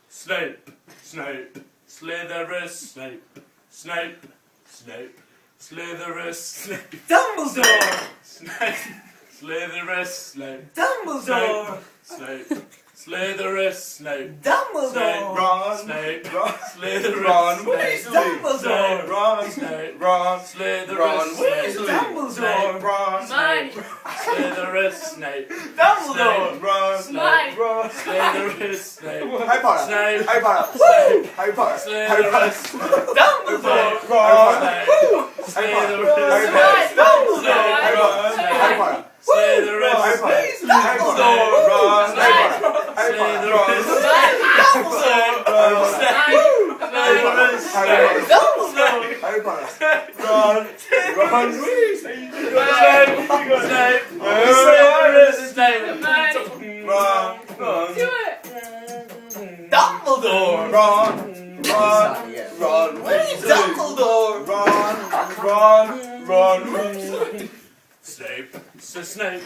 Snape, Snape, Slytherus, Snape, Snape, Snape, Slytherus, Snape, Dumbledore! Snape, Slytherus, Snape, Dumbledore! Snape, Slytherus, Snape, Dumbledore! Ron, Snape, Ron, Slytherus, Ron Snape, Weasley, Dumbledore! Ron, Snape, Ron, Slytherus, Ron Snape, Weasley, Dumbledore! Ron, Mine. Slytherus, Snape, Dumbledore! Ron, Mine. Ron, Slytherus, Snape, Harry Potter, Snape, Harry Potter, Snape, Harry Potter, Harry Potter, Slytherus, Dumbledore! Ron, Snape, Harry Slytherus, Potter, Dumbledore! Harry Potter, Slytherus, Harry Potter, Harry Potter, Dumbledore! Ron, Harry Potter, Harry Potter, Ron, Dumbledore! Harry Potter, Ron, Ron Weasley, Ron, Ron, Do it. Dumbledore! Ron Weasley, Dumbledore! Ron Weasley. Snape, Snape.